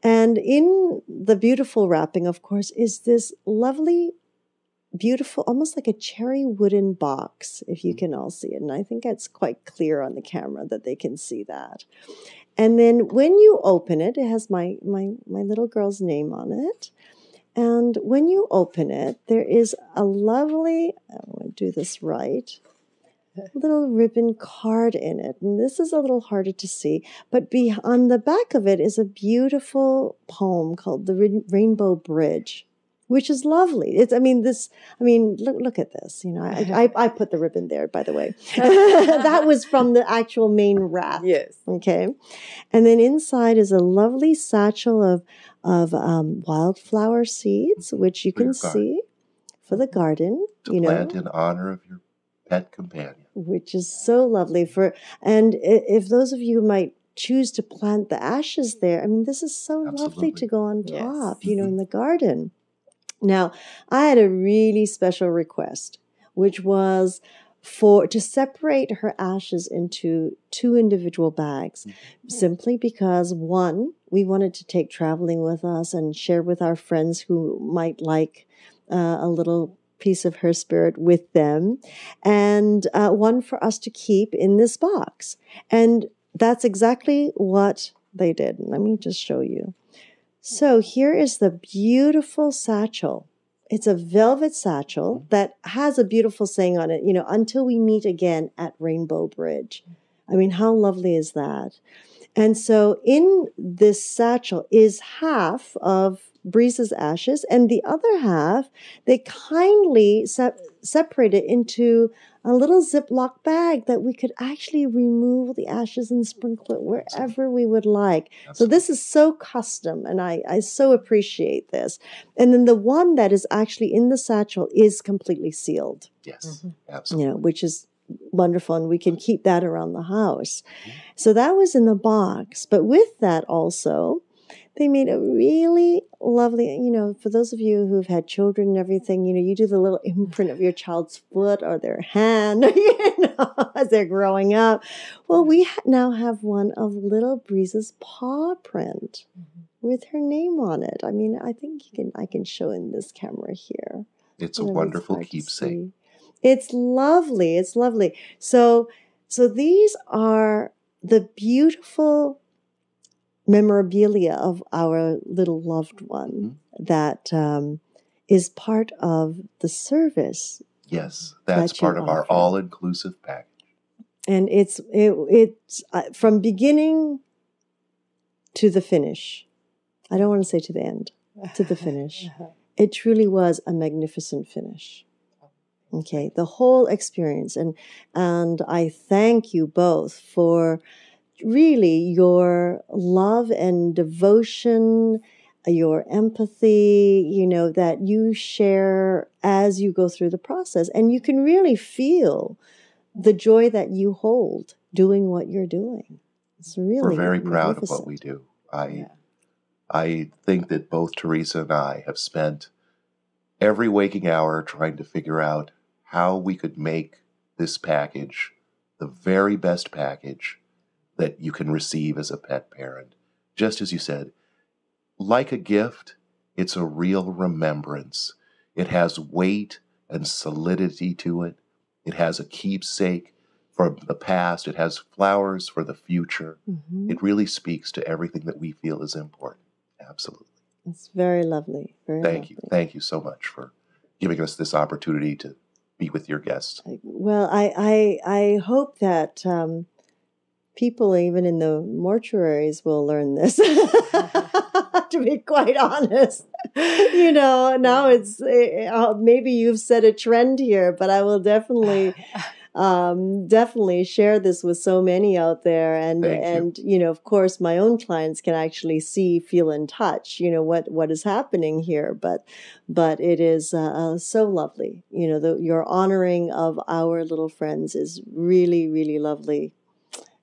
And in the beautiful wrapping, of course, is this lovely beautiful, almost like a cherry wooden box, if you can all see it. And I think it's quite clear on the camera that they can see that. And then when you open it, it has my little girl's name on it. And when you open it, there is a lovely, I want to do this right, little ribbon card in it. And this is a little harder to see, but on the back of it is a beautiful poem called The Rainbow Bridge, which is lovely. Look at this. I put the ribbon there, by the way. That was from the actual main wrap. Yes. Okay. And then inside is a lovely satchel of wildflower seeds, which you can see for the garden. To plant in honor of your pet companion. Which is so lovely. And if those of you might choose to plant the ashes there, this is so lovely to go on top, Yes. in the garden. Now, I had a really special request, which was to separate her ashes into 2 individual bags, simply because, one, we wanted to take traveling with us and share with our friends who might like a little piece of her spirit with them, and one for us to keep in this box. And that's exactly what they did. Let me just show you. So here is the beautiful satchel. It's a velvet satchel that has a beautiful saying on it, until we meet again at Rainbow Bridge. How lovely is that? And so in this satchel is half of Breeze's ashes, and the other half, they kindly separated into a little Ziploc bag that we could actually remove the ashes and sprinkle it wherever we would like. So this is so custom, and I so appreciate this. And then the one that is actually in the satchel is completely sealed. Yes, absolutely. Which is wonderful, and we can keep that around the house. So that was in the box. But with that also, they made a really lovely, for those of you who've had children and everything, you do the little imprint of your child's foot or their hand, as they're growing up. Well, we now have one of little Breeze's paw print with her name on it. I think I can show in this camera here. It's a wonderful keepsake. It's lovely. It's lovely. So these are the beautiful memorabilia of our little loved one that is part of the service. Yes, that's part of our all-inclusive package. And it's from beginning to the finish. I don't want to say to the end, to the finish. It truly was a magnificent finish. Okay, the whole experience. And I thank you both for really your love and devotion, your empathy, that you share as you go through the process. And you can really feel the joy that you hold doing what you're doing. It's really We're very proud of what we do. I think that both Teresa and I have spent every waking hour trying to figure out how we could make this package the very best package that you can receive as a pet parent. Just as you said, like a gift, it's a real remembrance. It has weight and solidity to it. It has a keepsake for the past. It has flowers for the future. It really speaks to everything that we feel is important. Absolutely. It's very lovely. Thank you. Thank you so much for giving us this opportunity to be with your guests. Well, I hope that people even in the mortuaries will learn this, to be quite honest. Now it's, maybe you've set a trend here, but I will definitely share this with so many out there. And of course, my own clients can actually see, feel, and touch, what is happening here. But it is so lovely. Your honoring of our little friends is really, really lovely.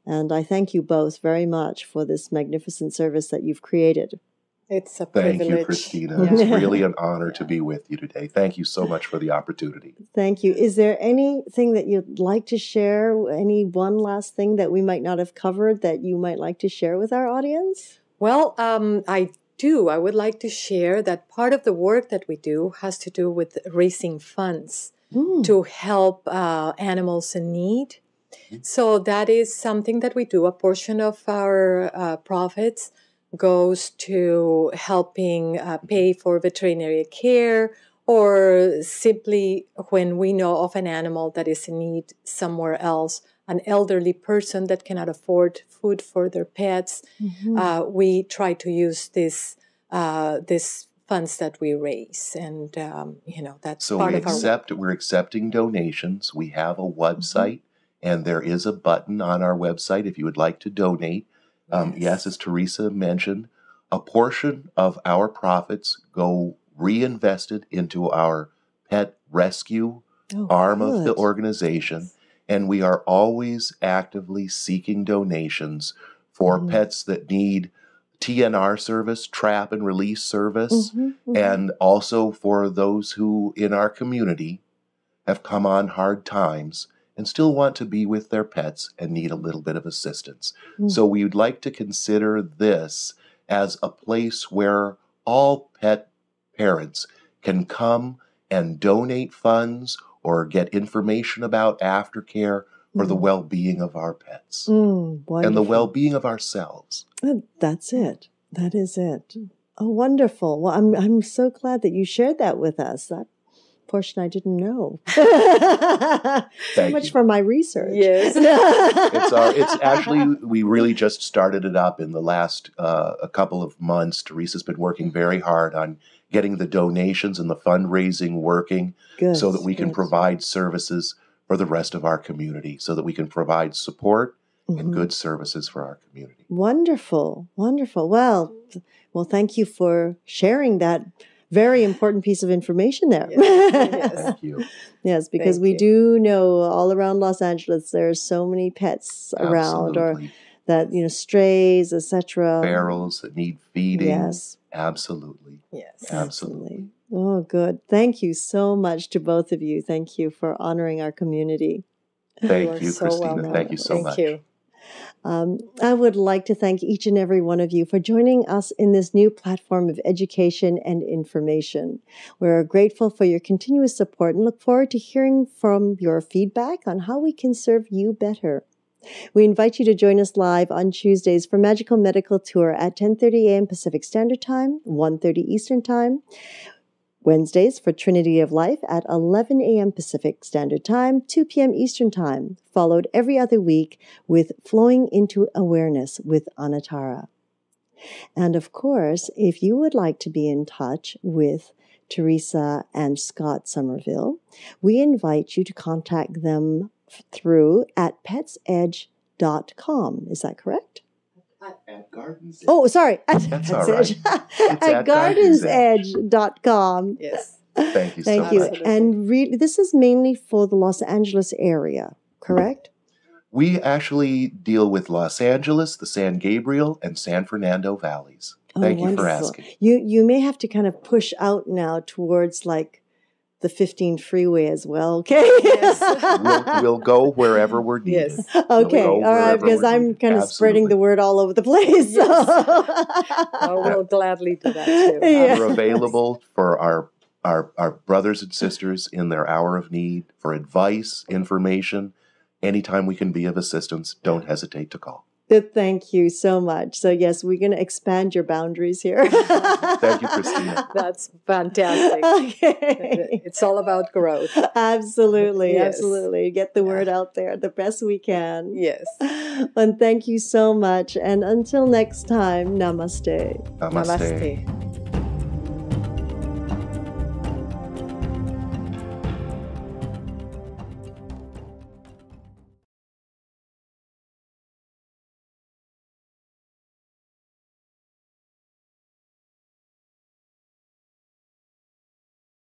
And I thank you both very much for this magnificent service that you've created. It's a privilege. Thank you, Christina. It's really an honor to be with you today. Thank you so much for the opportunity. Thank you. Is there anything that you'd like to share? Any one last thing that we might not have covered that you might like to share with our audience? Well, I do, I would like to share that part of the work that we do has to do with raising funds to help animals in need. So that is something that we do. A portion of our profits goes to helping pay for veterinary care, or simply when we know of an animal that is in need somewhere else, an elderly person that cannot afford food for their pets, we try to use this funds that we raise, and that's So part of our. we're accepting donations. We have a website, and there is a button on our website if you would like to donate. Yes, as Teresa mentioned, a portion of our profits go reinvested into our pet rescue arm of the organization, and we are always actively seeking donations for pets that need TNR service, trap and release service, and also for those who in our community have come on hard times and still want to be with their pets and need a little bit of assistance. So we would like to consider this as a place where all pet parents can come and donate funds or get information about aftercare for the well-being of our pets and the well-being of ourselves. That's it. That is it. Oh, wonderful. Well, I'm so glad that you shared that with us. That portion I didn't know. So much for my research. Yes. It's actually, we really just started it up in the last a couple of months. Teresa's been working very hard on getting the donations and the fundraising working so that we can provide services for the rest of our community, so that we can provide support and good services for our community. Wonderful. Wonderful. Well, thank you for sharing that very important piece of information there. Yes. Thank you. Yes, because we do know all around Los Angeles there are so many pets around, or that strays, etc. Ferals that need feeding. Yes. Absolutely. Yes. Absolutely. Oh, good. Thank you so much to both of you. Thank you for honoring our community. Thank you, Christina. Thank you so much. Thank you. I would like to thank each and every one of you for joining us in this new platform of education and information. We're grateful for your continuous support and look forward to hearing from your feedback on how we can serve you better. We invite you to join us live on Tuesdays for Magical Medical Tour at 10:30 a.m. Pacific Standard Time, 1:30 Eastern Time. Wednesdays for Trinity of Life at 11 a.m. Pacific Standard Time, 2 p.m. Eastern Time, followed every other week with Flowing into Awareness with Anatara. And of course, if you would like to be in touch with Teresa and Scott Somerville, we invite you to contact them through at petsedge.com. Is that correct? At Garden's Edge. Oh, sorry. That's all right. At gardensedge.com. Yes. Thank you so much. Thank you. And this is mainly for the Los Angeles area, correct? We actually deal with Los Angeles, the San Gabriel, and San Fernando valleys. Thank you for asking. You may have to kind of push out now towards like the 15 freeway as well, okay? Yes. We'll go wherever we're needed. Yes. Okay, all right, because I'm kind of spreading the word all over the place. Yes. We'll gladly do that too. Yeah. We're available for our brothers and sisters in their hour of need for advice, information. Anytime we can be of assistance, don't hesitate to call. Thank you so much. So yes, we're going to expand your boundaries here. Thank you, Christina. That's fantastic. Okay. It's all about growth. Absolutely. Yes. Absolutely. Get the word out there the best we can. Yes. And thank you so much. And until next time, namaste. Namaste. Namaste.